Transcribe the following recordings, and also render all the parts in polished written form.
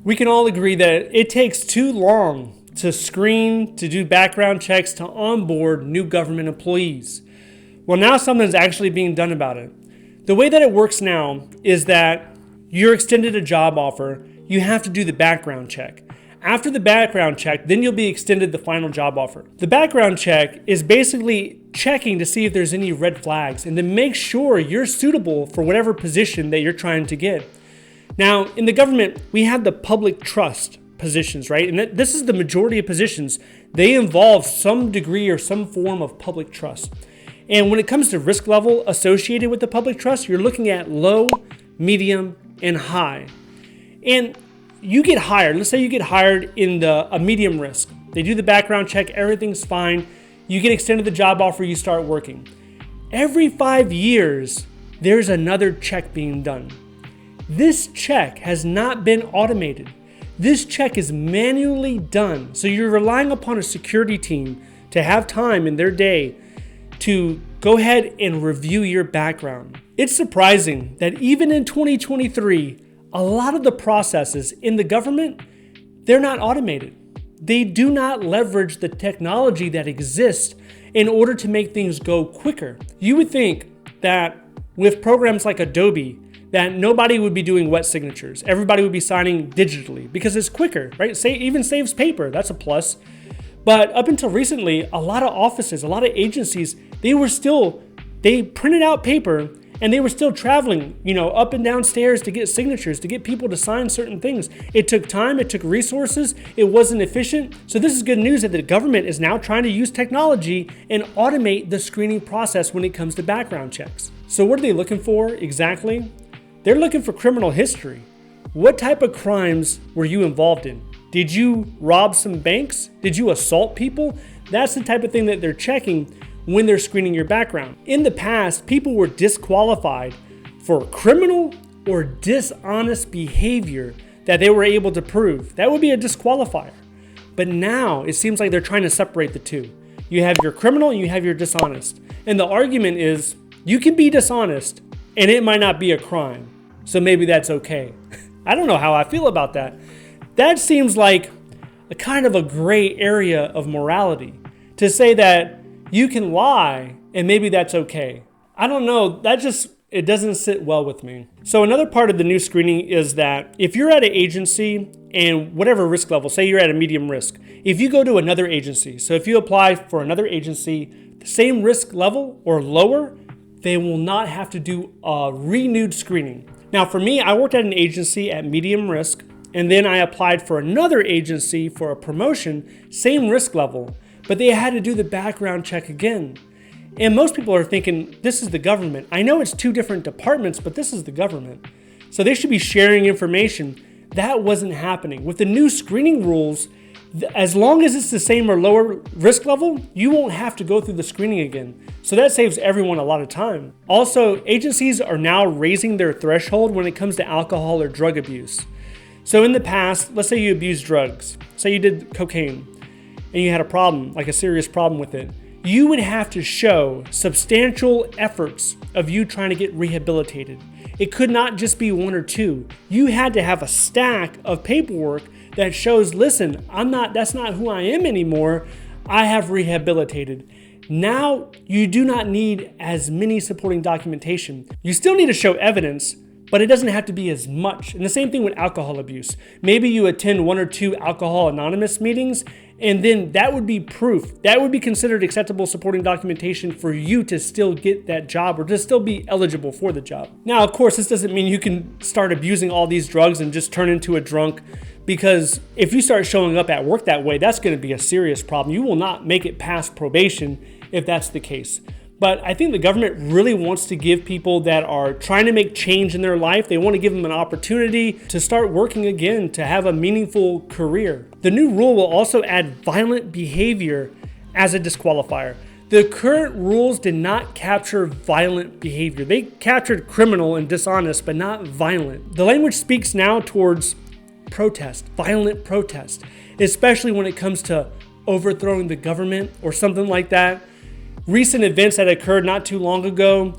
We can all agree that it takes too long to screen, to do background checks, to onboard new government employees. Well, now something's actually being done about it. The way that it works now is that you're extended a job offer, you have to do the background check. After the background check, then you'll be extended the final job offer. The background check is basically checking to see if there's any red flags and to make sure you're suitable for whatever position that you're trying to get. Now, in the government, we have the public trust positions, right? And this is the majority of positions. They involve some degree or some form of public trust. And when it comes to risk level associated with the public trust, you're looking at low, medium, and high. And you get hired. Let's say you get hired in a medium risk. They do the background check, everything's fine. You get extended the job offer, you start working. Every 5 years, there's another check being done. This check has not been automated. This check is manually done. So you're relying upon a security team to have time in their day to go ahead and review your background. It's surprising that even in 2023, a lot of the processes in the government, they're not automated. They do not leverage the technology that exists in order to make things go quicker. You would think that with programs like Adobe, that nobody would be doing wet signatures. Everybody would be signing digitally because it's quicker, right? Even saves paper, that's a plus. But up until recently, a lot of offices, a lot of agencies, they printed out paper and they were still traveling, up and down stairs to get signatures, to get people to sign certain things. It took time, it took resources, it wasn't efficient. So this is good news that the government is now trying to use technology and automate the screening process when it comes to background checks. So what are they looking for exactly? They're looking for criminal history. What type of crimes were you involved in? Did you rob some banks? Did you assault people? That's the type of thing that they're checking when they're screening your background. In the past, people were disqualified for criminal or dishonest behavior that they were able to prove. That would be a disqualifier. But now it seems like they're trying to separate the two. You have your criminal and you have your dishonest. And the argument is you can be dishonest and it might not be a crime. So maybe that's okay. I don't know how I feel about that. That seems like a kind of a gray area of morality to say that you can lie and maybe that's okay. I don't know, it doesn't sit well with me. So another part of the new screening is that if you're at an agency and whatever risk level, say you're at a medium risk, if you go to another agency, so if you apply for another agency, the same risk level or lower, they will not have to do a renewed screening. Now for me, I worked at an agency at medium risk, and then I applied for another agency for a promotion, same risk level, but they had to do the background check again. And most people are thinking, this is the government. I know it's two different departments, but this is the government. So they should be sharing information. That wasn't happening. With the new screening rules, as long as it's the same or lower risk level, you won't have to go through the screening again. So that saves everyone a lot of time. Also, agencies are now raising their threshold when it comes to alcohol or drug abuse. So in the past, let's say you abused drugs. Say you did cocaine and you had a problem, like a serious problem with it. You would have to show substantial efforts of you trying to get rehabilitated. It could not just be one or two. You had to have a stack of paperwork that shows, listen, that's not who I am anymore. I have rehabilitated. Now you do not need as many supporting documentation. You still need to show evidence, but it doesn't have to be as much. And the same thing with alcohol abuse. Maybe you attend 1 or 2 Alcohol Anonymous meetings, and then that would be proof. That would be considered acceptable supporting documentation for you to still get that job or to still be eligible for the job. Now, of course, this doesn't mean you can start abusing all these drugs and just turn into a drunk, because if you start showing up at work that way, that's going to be a serious problem. You will not make it past probation if that's the case. But I think the government really wants to give people that are trying to make change in their life, they want to give them an opportunity to start working again, to have a meaningful career. The new rule will also add violent behavior as a disqualifier. The current rules did not capture violent behavior. They captured criminal and dishonest, but not violent. The language speaks now towards protest, violent protest, especially when it comes to overthrowing the government or something like that. Recent events that occurred not too long ago,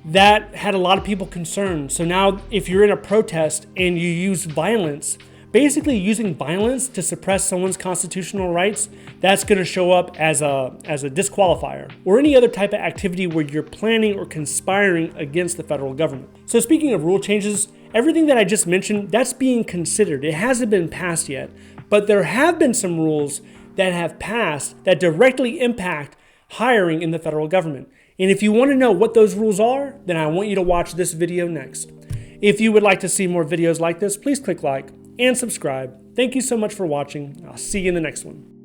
that had a lot of people concerned. So now if you're in a protest and you use violence, basically using violence to suppress someone's constitutional rights, that's going to show up as a disqualifier, or any other type of activity where you're planning or conspiring against the federal government. So speaking of rule changes, everything that I just mentioned, that's being considered. It hasn't been passed yet, but there have been some rules that have passed that directly impact hiring in the federal government. And if you want to know what those rules are, then I want you to watch this video next. If you would like to see more videos like this, please click like and subscribe. Thank you so much for watching. I'll see you in the next one.